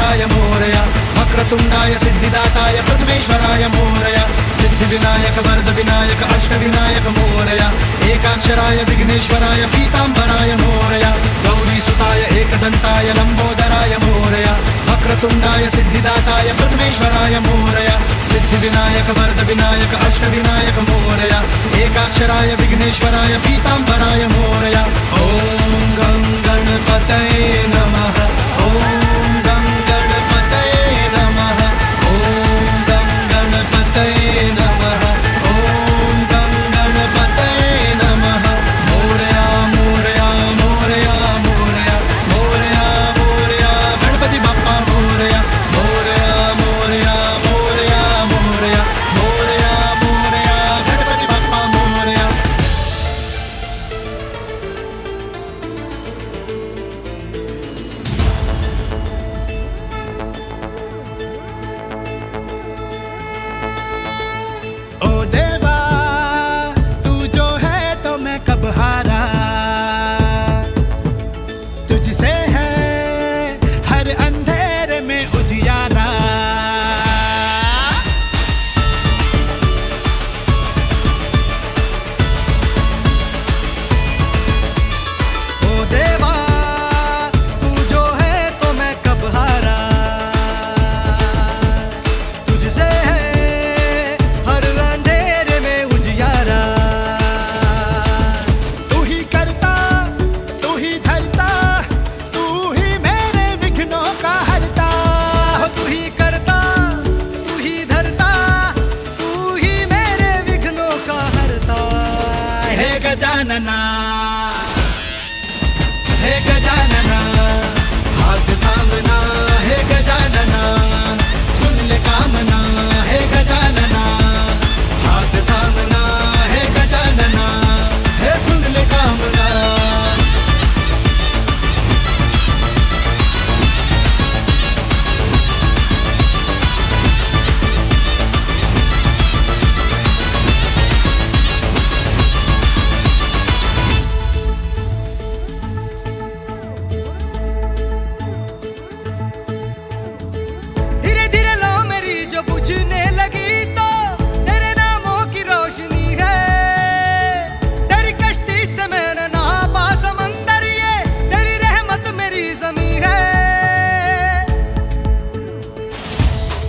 लंबोदराय मोरया वक्रतुंडाय सिद्धिदाताय प्रथमेश्वराय मोरया सिद्धिविनायक वरद विनायक अष्टविनायक मोरया एकाक्षराय विघ्नेश्वराय पीतांबराय मोरया गौरीसुताय एकदंताय लंबोदराय मोरया वक्रतुंडाय सिद्धिदाताय प्रथमेश्वराय मोरया सिद्धिविनायक वरद विनायक अष्टविनायक मोरया एकाक्षराय विघ्नेश्वराय पीतांबराय मोरया ओम गं गणपतये नमः ओम गं गणपतये नमः ओम गं गणपतये नमः ओम गं गणपतये नमः मोरया मोरया मोरया मोरया मोरया मोरया गणपति बाप्पा मोरया मोरया मोरया मोरया मोरया मोरया मोरया गणपति बाप्पा मोरया ओ देवा तू जो है तो मैं कब हारा तुझसे है हर अंधेरे में उजियारा ओ देवा तू जो है तो मैं कब हारा तुझसे है हर अंधेरे में उजियारा तू ही करता तू ही धरता तू ही मेरे विघ्नों का हरता तू ही करता तू ही धरता तू ही मेरे विघ्नों का हरता हे गजानना हे गजानना हाथ थामना हे गजानना सुन ले कामना हे गजानना हाथ थामना हे गजानना हे सुन ले कामना धीरे धीरे लो मेरी जो बुझने लगी तो तेरे नामों की रोशनी है तेरी कश्ती से मैंने नापा समंदर ये तेरी रहमत मेरी जमी है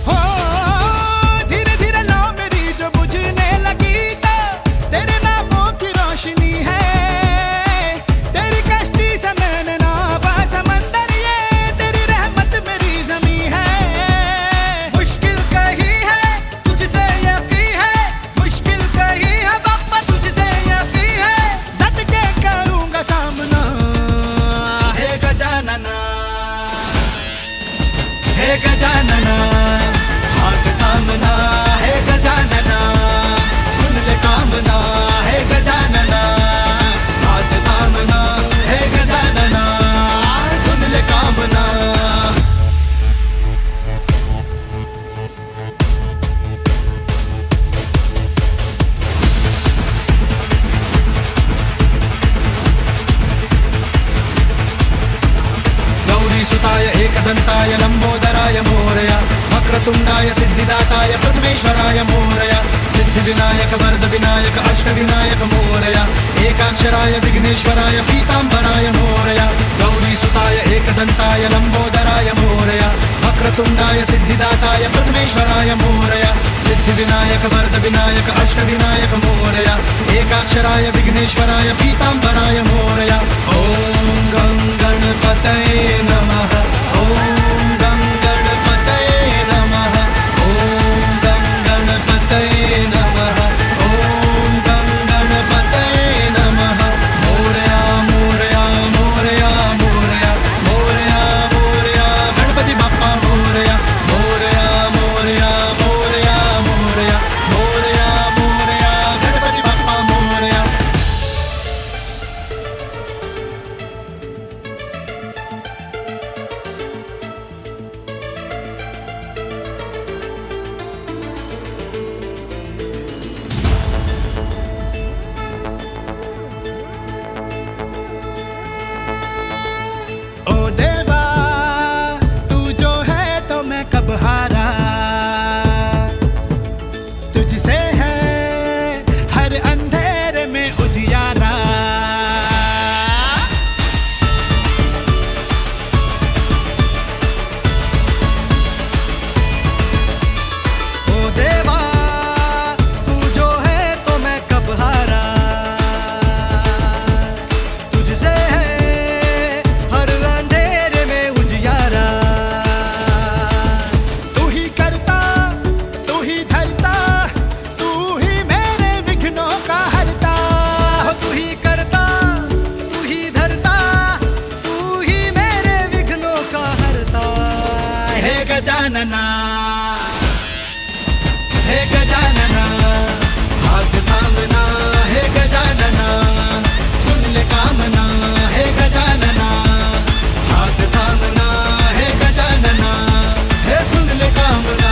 हो धीरे धीरे लो मेरी जो बुझने लगी तो तेरे नामों की रोशनी है तेरी कश्ती से मैंने नापा समंदर ये तेरी रहमत मेरी जमी है मुश्किल कही है तुझसे यकी है मुश्किल कही है बाप्पा तुझसे यकी है डट के करूंगा सामना हे गजानना हे गजानना हाथ थामना हे गजानना सुन ले कामना हे गजानना हाथ थामना हे गजानना सुन ले कामना गौरीसुताय एकदंताय लंबोदराय मोरया वक्रतुंडाय सिद्धिदाताय प्रथमेश्वराय मोरया सिद्धिविनायक वरद विनायक अष्टविनायक मोरया एकाक्षराय विघ्नेश्वराय पीतांबराय मोरया गौरीसुताय एकदंताय लंबोदराय मोरया वक्रतुंडाय सिद्धिदाताय प्रथमेश्वराय मोरया सिद्धिविनायक वरद विनायक अष्टविनायक मोरया एकाक्षराय विघ्नेश्वराय पीतांबराय मोरया ओम गं गणपतये नमः ओम गं गणपतये नमः ओम गं गणपतये नमः ओम गं गणपतये नमः मोरया मोरया मोरया मोरया मोरया मोरया गणपति बाप्पा मोरया मोरया मोरया मोरया मोरया मोरया मोरया गणपति बाप्पा मोरया गजानना, हे गजानना, हाथ थामना, हे गजानना, सुन ले कामना, हे गजानना, हाथ थामना, हे गजानना, हे सुन ले कामना।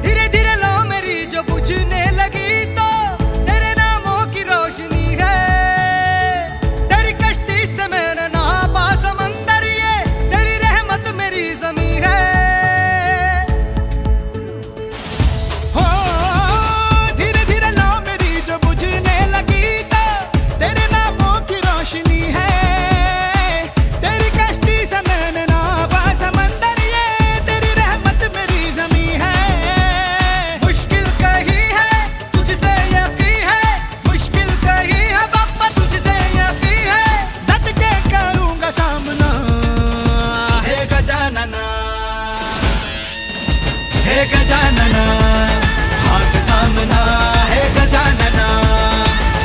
धीरे धीरे लो मेरी जो बुझने लगी तो तेरे नामों की रोशनी है। तेरी कश्ती से मैंने नापा समंदर, ये तेरी रहमत मेरी ज़मीं है। हो धीरे धीरे लो मेरी जो बुझने लगी तो तेरे नामों की रोशनी है। तेरी कश्ती से मैंने नापा समंदर, ये तेरी रहमत मेरी ज़मीं है। मुश्किल कही है तुझसे यकी है, मुश्किल कही है बाबा तुझसे यकी है। डट के करूंगा सामना, हे गजानना, हे गजानना, हाथ थामना, हे गजानना,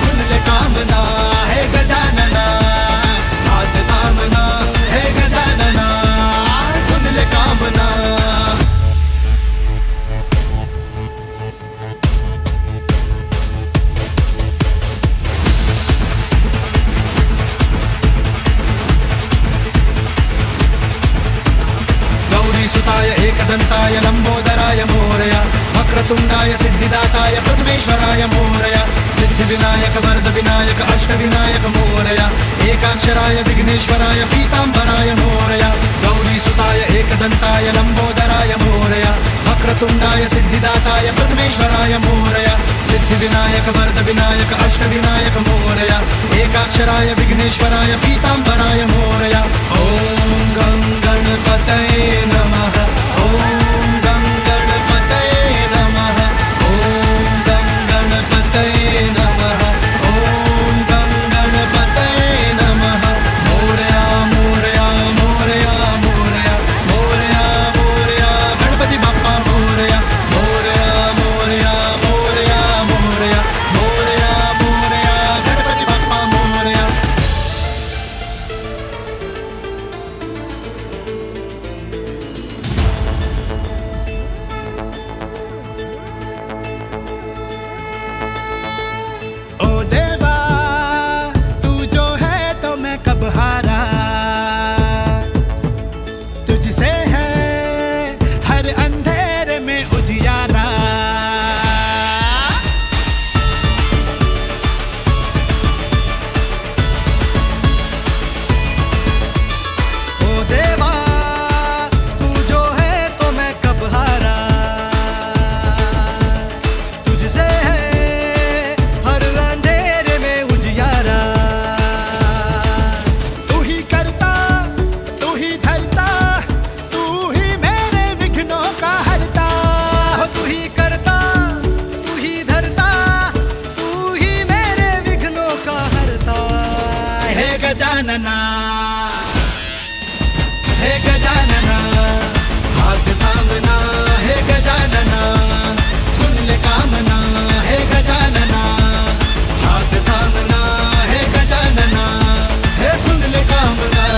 सुन ले कामना, हे गजानना, हाथ थामना, हे गजानना, सुन ले कामना। गौरीसुताय एकदन्ताय लम्बोदराय मोरया, वक्रतुण्डाय सिद्धिदाताय प्रथमेश्वराय मोरया, सिद्धिविनायक वरदविनायक अष्टविनायक मोरया, एकाक्षराय विघ्नेश्वराय पीताम्बराय मोरया। गौरीसुताय एकदन्ताय लम्बोदराय मोरया, वक्रतुण्डाय सिद्धिदाताय प्रथमेश्वराय मोरया, सिद्धिविनायक वरदविनायक अष्टविनायक मोरया, एकाक्षराय विघ्नेश्वराय पीताम्बराय मोरया। ॐ गं गणपतये नमः, ॐ गं गणपतये नमः, ॐ गं गणपतये नमः, ॐ गं गणपतये नमः। मोरया मोरया मोरया मोरया मोरया मोरया गणपति बाप्पा मोरया, मोरया मोरया मोरया मोरया मोरया मोरया गणपति बाप्पा मोरया। ओ देवा तू जो है तो मैं कब हारा, तुझसे है हर अंधेरे में उजियारा। ओ देवा तू जो है तो मैं कब हारा, तुझसे है हर अंधेरे में उजियारा। तू ही करता, तू ही धरता, तू ही मेरे विघ्नों का हरता। हो तू ही करता, तू ही धरता, तू ही मेरे विघ्नों का हरता। हे गजानना, हे गजानना, हाथ थामना, हे गजानना, सुन ले कामना, हे गजानना, हाथ थामना, हे गजानना, हे सुन ले कामना।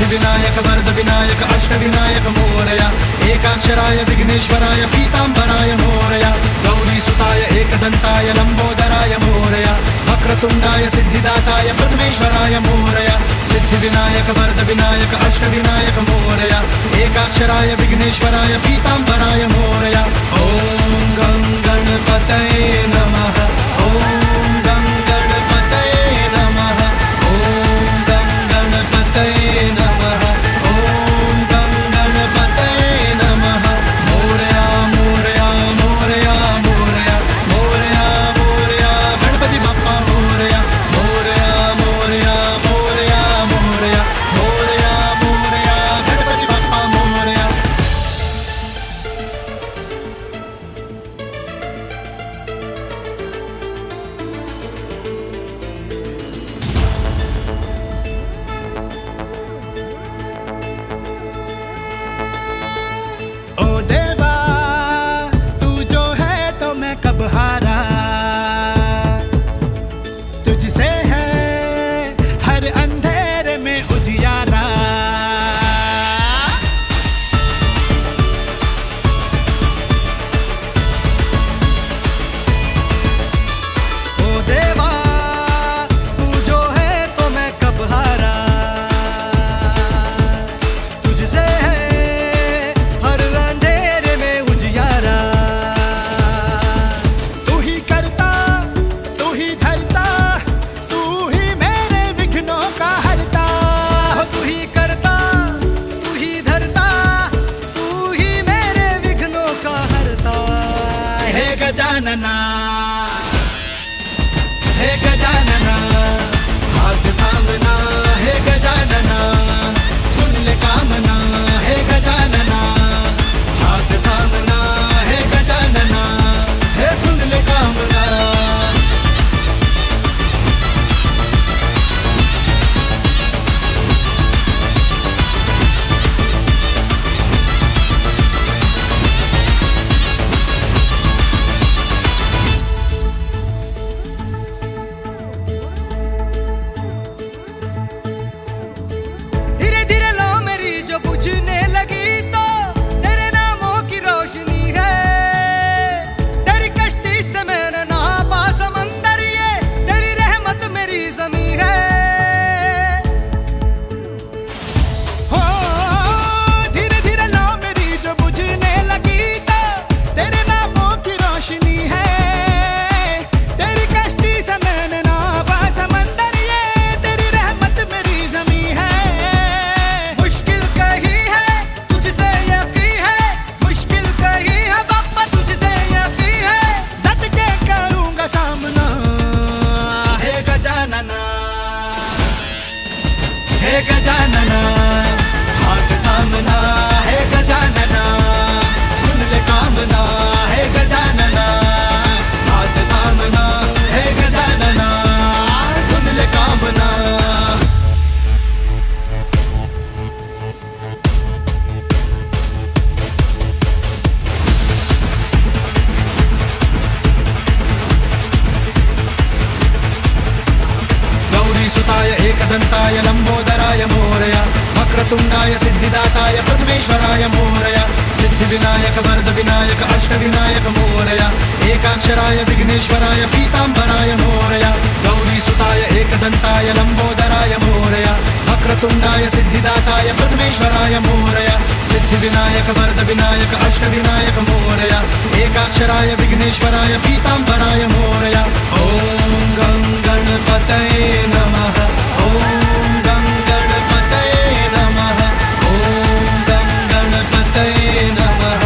सिद्धिविनायक वरद विनायक अष्टविनायक मोरया एकाक्षराय विघ्नेश्वराय पीताम्बराय मोरया गौरीसुताय एकदन्ताय लम्बोदराय मोरया वक्रतुण्डाय सिद्धिदाताय प्रथमेश्वराय मोरया सिद्धिविनायक वरद विनायक अष्टविनायक मोरया एकाक्षराय विघ्नेश्वराय पीताम्बराय मोरया ॐ गं गणपतये नमः ॐ गं गणपतये नमः ॐ गं गणपतये नमः ॐ गं गणपतये नमः मोरया मोरया मोरया मोरया मोरया मोरया गणपति बाप्पा मोरया मोरया मोरया मोरया मोरया मोरया मोरया गणपति बाप्पा मोरया ओ देवा तू जो है तो मैं कब हारा तुझसे है हर अंधेरे में उजियारा ओ देवा तू जो है तो मैं कब हारा तुझसे है हर अंधेरे में उजियारा तू ही करता तू ही धरता तू ही मेरे विघ्नों का हरता तू ही करता तू ही धरता तू ही मेरे विघ्नों का हरता हे गजानना हे गजानना हाथ थामना हे गजानना सुन ले कामना हे गजानना हाथ थामना हे गजानना हे सुन ले कामना धीरे धीरे लो मेरी जो बुझने लगी तो तेरे नामों की रोशनी है तेरी कश्ती से मैंने नापा समंदर ये तेरी रहमत मेरी जमी है हो धीरे धीरे लो मेरी जो बुझने लगी तो तेरे नामों की रोशनी है तेरी कश्ती से मैंने नापा समंदर ये तेरी रहमत मेरी जमी है मुश्किल कही है तुझसे यकी है मुश्किल कही है बाप्पा तुझसे यकी है डट के करूंगा सामना हे गजानना हे गजानना हाथ थामना हे गजानना सुन ले कामना हे गजानना हाथ थामना हे गजानना सुन ले कामना गौरीसुताय एकदन्ताय लम्बोदराय मोरया वक्रतुण्डाय सिद्धिदाताय प्रथमेश्वराय मोरया सिद्धिविनायक वरद विनायक अष्टविनायक मोरया एकाक्षराय विघ्नेश्वराय पीताम्बराय मोरया गौरीसुताय एकदन्ताय लम्बोदराय मोरया वक्रतुण्डाय सिद्धिदाताय प्रथमेश्वराय मोरया सिद्धिविनायक वरद विनायक अष्टविनायक मोरया एकाक्षराय विघ्नेश्वराय पीताम्बराय मोरया ॐ गं गणपतये नमः ॐ गं गणपतये नमः ॐ गं गणपतये नमः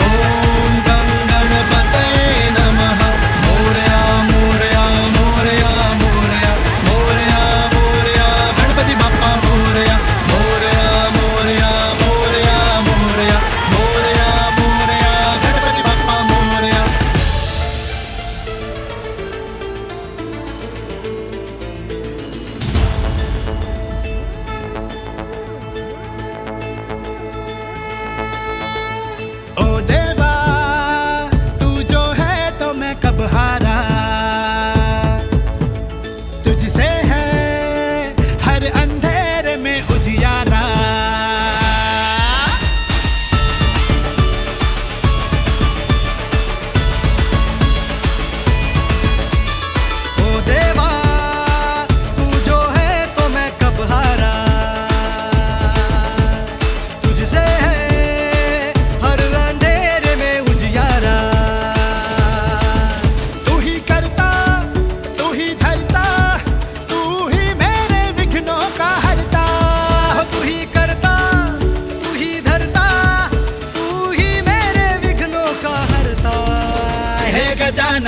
ॐ गं गणपतये नमः मोरया मोरया मोरया मोरया मोरया मोरया गणपति बाप्पा मोरया मोरया मोरया मोरया मोरया मोरया मोरया गणपति बाप्पा मोरया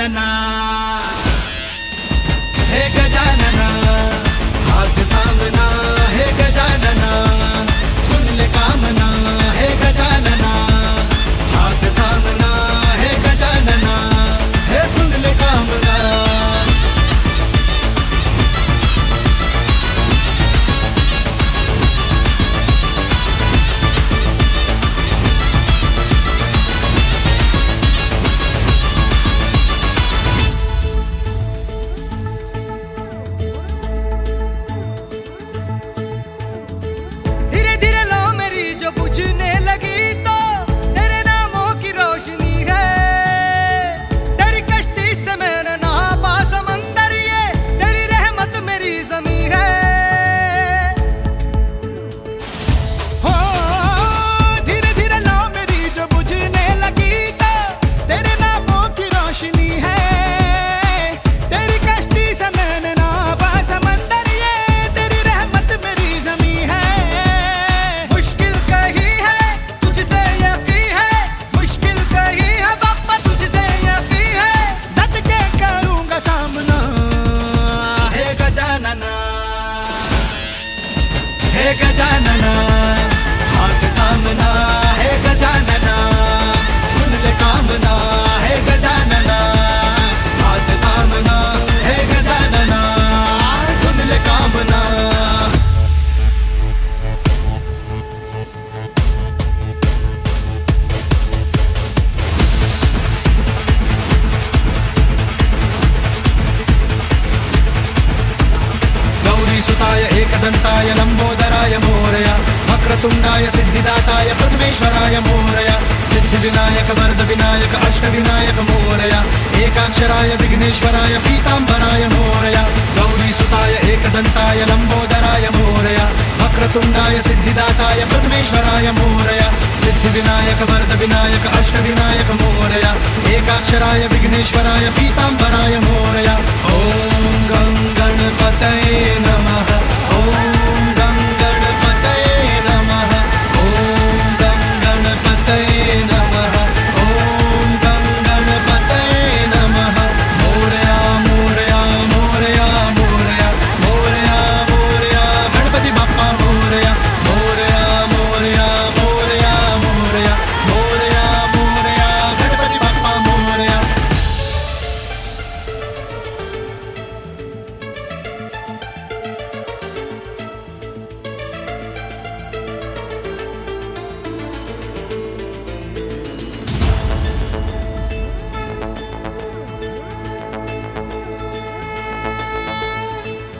गजानना, हे गजानना, हाथ थामना, हे गजानना, सुन ले कामना, हे गजानना, हाथ थामना, हे गजानना, हे सुन ले कामना। धीरे धीरे लो मेरी जो बुझने लगी तो तेरे नामों की रोशनी है। तेरी कश्ती से मैंने नापा समंदर, ये तेरी रहमत मेरी ज़मीं है। हो धीरे धीरे लो मेरी जो बुझने लगी तो तेरे नामों की रोशनी है। तेरी कश्ती से मैंने नापा समंदर, ये तेरी रहमत मेरी ज़मीं है। मुश्किल कही है तुझसे यकी है, मुश्किल कही है बाप्पा तुझसे यकी है। डट के करूंगा सामना, हे गजानना, हे गजानना, हाथ थामना, हे गजानना, सुन ले कामना, हे गजानना, हाथ थामना, हे गजानना, सुन ले कामना। गौरीसुताय एकदन्ताय लम्बोदराय मोरया, वक्रतुण्डाय सिद्धिदाताय प्रथमेश्वराय मोरया, सिद्धिविनायक वरदविनायक अष्टविनायक मोरया, एकाक्षराय विघ्नेश्वराय पीताम्बराय मोरया। गौरीसुताय एकदन्ताय लम्बोदराय मोरया, वक्रतुण्डाय सिद्धिदाताय प्रथमेश्वराय मोरया, सिद्धिविनायक वरदविनायक अष्टविनायक मोरया, एकाक्षराय विघ्नेश्वराय पीताम्बराय मोरया। ॐ गं गणपतये नमः, ॐ गं गणपतये नमः, ॐ गं गणपतये नमः, ॐ गं गणपतये नमः। मोरया मोरया मोरया मोरया मोरया मोरया गणपति बाप्पा मोरया, मोरया मोरया मोरया मोरया मोरया मोरया गणपति बाप्पा मोरया।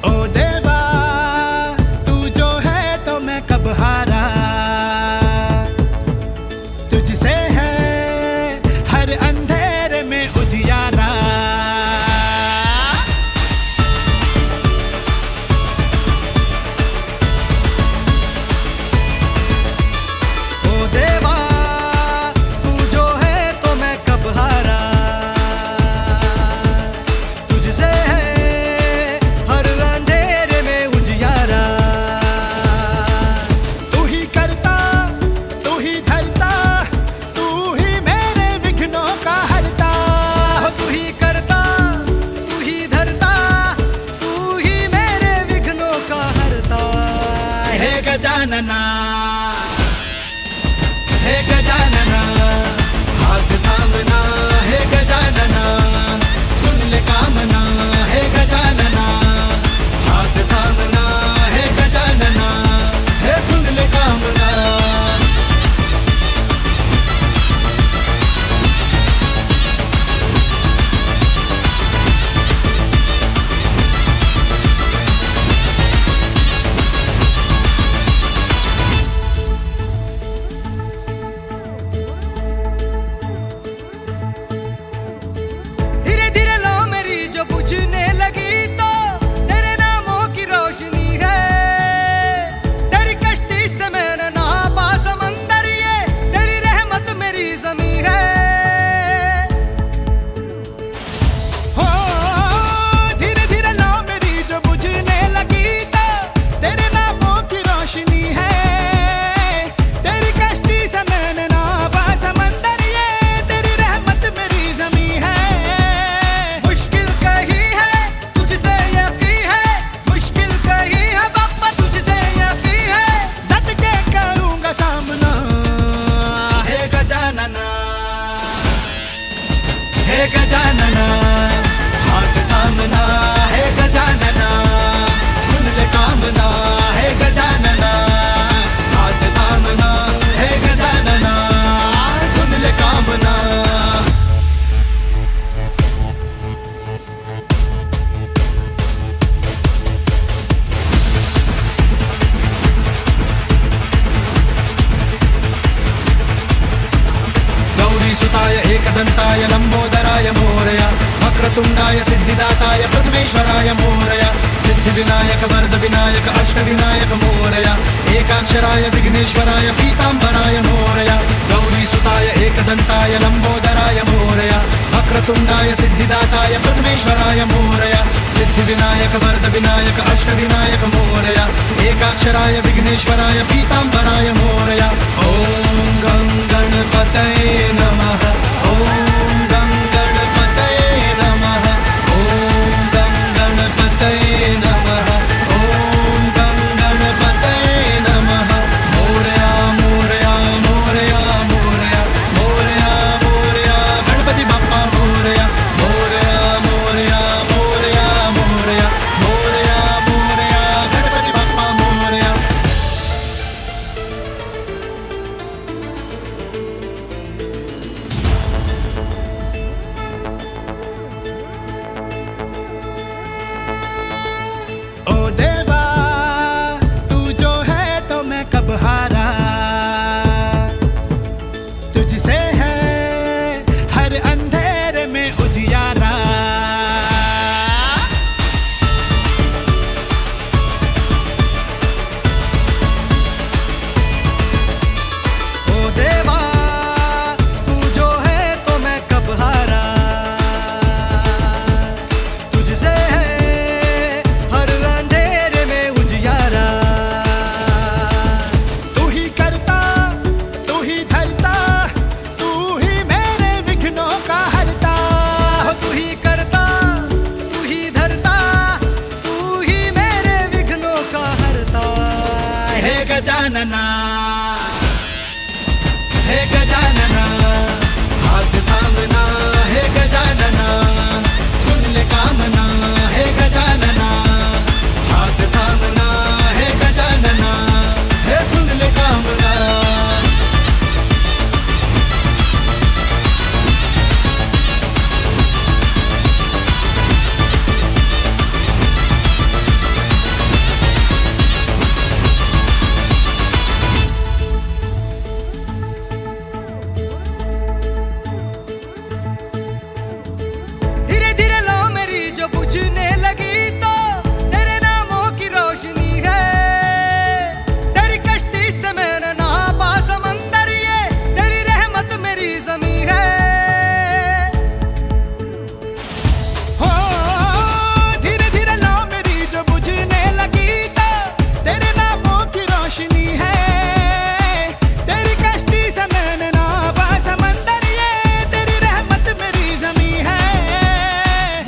ओ देवा तू जो है तो मैं कब हारा, तुझसे है हर अंधेरे में उजियारा। ओ देवा तू जो है तो मैं कब हारा, तुझसे है हर अंधेरे में उजियारा। तू ही करता, तू ही धरता, तू ही मेरे विघ्नों का हरता। तू ही करता, तू ही धरता, तू ही मेरे विघ्नों का हरता। हे गजानना, हे गजानना, हाथ थामना, हे गजानना, सुन ले कामना, हे गजानना, हाथ थामना, हे गजानना, हे सुन ले कामना। वक्रतुण्डाय सिद्धिदाताय प्रथमेश्वराय मोरया सिद्धिविनायक वरदविनायक अष्टविनायक मोरया एकाक्षराय विघ्नेश्वराय पीताम्बराय मोरया गौरीसुताय एकदन्ताय लम्बोदराय मोरया वक्रतुण्डाय सिद्धिदाताय प्रथमेश्वराय मोरया सिद्धिविनायक वरदविनायक अष्टविनायक मोरया एकाक्षराय विघ्नेश्वराय पीताम्बराय मोरया ॐ गं गणपतये नमः ॐ गं गणपतये नमः ॐ गं गणपतये नमः ॐ गं गणपतये नमः मोरया मोरया मोरया मोरया मोरया मोरया गणपति बाप्पा मोरया मोरया मोरया मोरया मोरया मोरया मोरया गणपति बाप्पा मोरया ओ देवा तू जो है तो मैं कब हारा तुझसे है हर अंधेरे में उजियारा ओ देवा तू जो है तो मैं कब हारा तुझसे है हर अंधेरे में उजियारा तू ही करता तू ही धरता तू ही मेरे विघ्नों का हरता तू ही करता तू ही धरता तू ही मेरे विघ्नों का हरता हे गजानना हे गजानना हाथ थामना हे गजानना सुन ले कामना हे गजानना हाथ थामना हे गजानना हे सुन ले कामना धीरे धीरे लो मेरी जो बुझने लगी तो तेरे नामों की रोशनी है तेरी कश्ती से मैंने नापा समंदर ये तेरी रहमत मेरी जमी है हो धीरे धीरे लो मेरी जो बुझने लगी तो तेरे नामों की रोशनी है तेरी कश्ती से मैंने नापा समंदर ये तेरी रहमत मेरी जमी है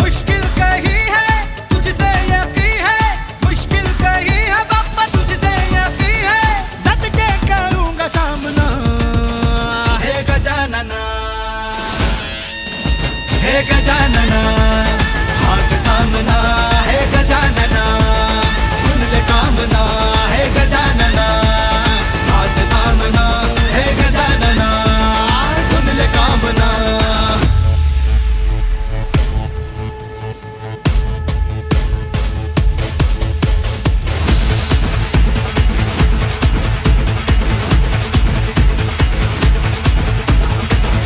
मुश्किल कही है तुझसे यकी है मुश्किल कही है बाप्पा तुझसे यकी है डट के करूंगा सामना हे गजानना हे गजानना हाथ थामना हे गजानना सुन ले कामना हे गजानना हाथ थामना हे गजानना सुन ले कामना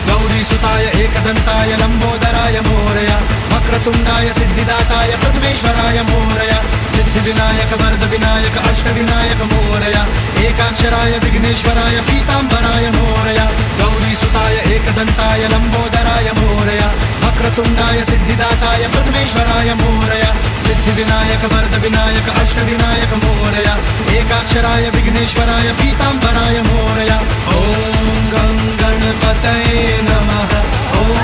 गौरीसुताय एकदन्ताय लम्बोदराय मोरया वक्रतुण्डाय सिद्धिदाताय प्रथमेश्वराय मोरया सिद्धिविनायक वरदविनायक अष्टविनायक मोरया एकाक्षराय विघ्नेश्वराय पीताम्बराय मोरया गौरीसुताय एकदन्ताय लम्बोदराय मोरया वक्रतुण्डाय सिद्धिदाताय प्रथमेश्वराय मोरया सिद्धिविनायक वरदविनायक अष्टविनायक मोरया एकाक्षराय विघ्नेश्वराय पीताम्बराय मोरया ॐ गं गणपतये नमः ॐ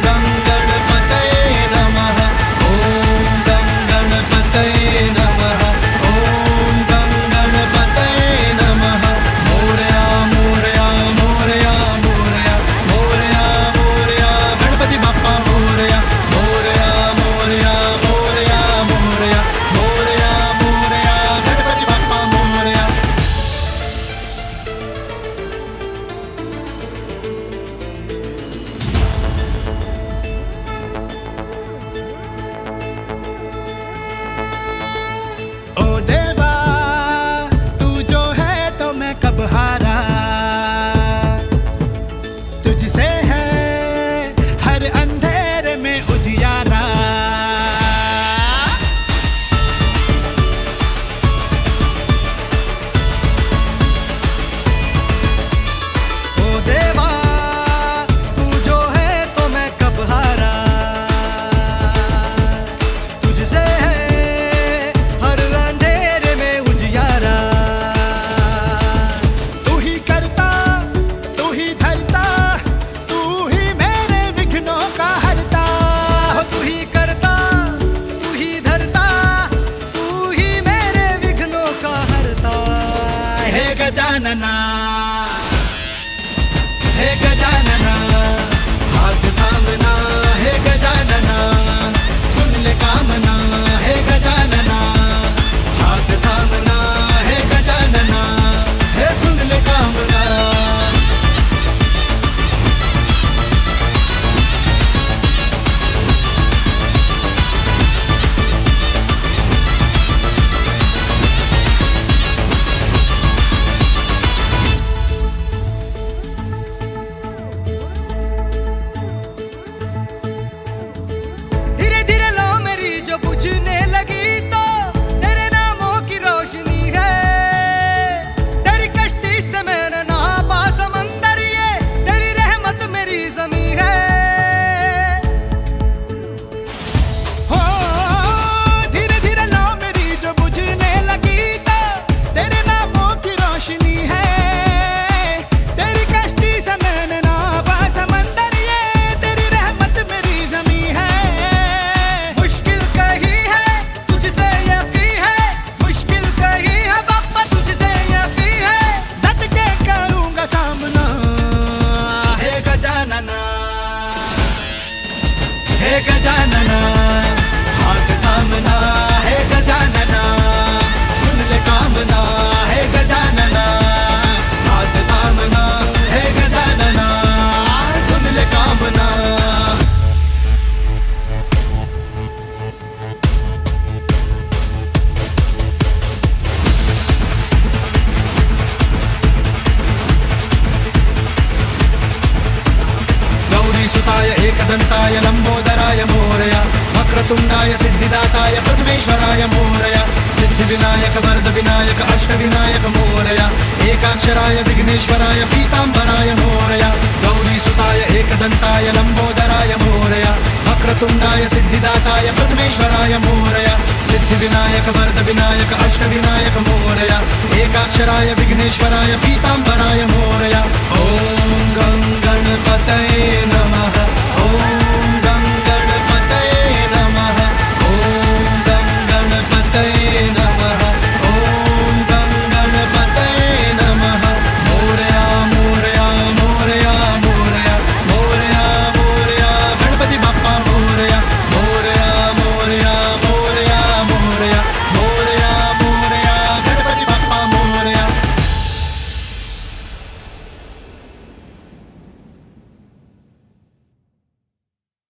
गं गणपतये नमः ॐ गं गणपतये नमः ॐ गं गणपतये नमः मोरया मोरया मोरया मोरया मोरया मोरया गणपति बाप्पा मोरया मोरया मोरया मोरया मोरया मोरया मोरया गणपति बाप्पा मोरया हे गजानना, हे गजानना, हाथ थामना, हे गजानना, सुन ले कामना, हे गजानना, हाथ थामना, हे गजानना, हे सुन ले कामना. धीरे धीरे लो मेरी जो बुझने लगी तो तेरे नामों की रोशनी है. तेरी कश्ती से मैंने नापा समंदर, ये तेरी रहमत मेरी ज़मी है. हो धीरे धीरे लो मेरी जो बुझने लगी तो तेरे नामों की रोशनी है. तेरी कश्ती से मैंने नापा समंदर, ये तेरी रहमत मेरी ज़मी है. मुश्किल कही है तुझसे यकी है, मुश्किल कही है बाबा तुझसे यकी है. डट के करूंगा सामना, हे गजानना, हे गजानना, हाथ थामना, हे गजानना, सुन ले कामना, हे गजानना, हाथ थामना, हे गजानना, सुन ले कामना. गौरीसुताय एकदन्ताय लम्बोदराय मोरया, वक्रतुण्डाय सिद्धिदाताय प्रथमेश्वराय मोरया, सिद्धिविनायक वरदविनायक अष्टविनायक मोरया, एकाक्षराय विघ्नेश्वराय पीताम्बराय मोरया. गौरीसुताय एकदन्ताय लम्बोदराय मोरया, वक्रतुण्डाय सिद्धिदाताय प्रथमेश्वराय मोरया, सिद्धिविनायक वरदविनायक अष्टविनायक मोरया, एकाक्षराय विघ्नेश्वराय पीताम्बराय मोरया. ॐ गं गणपतये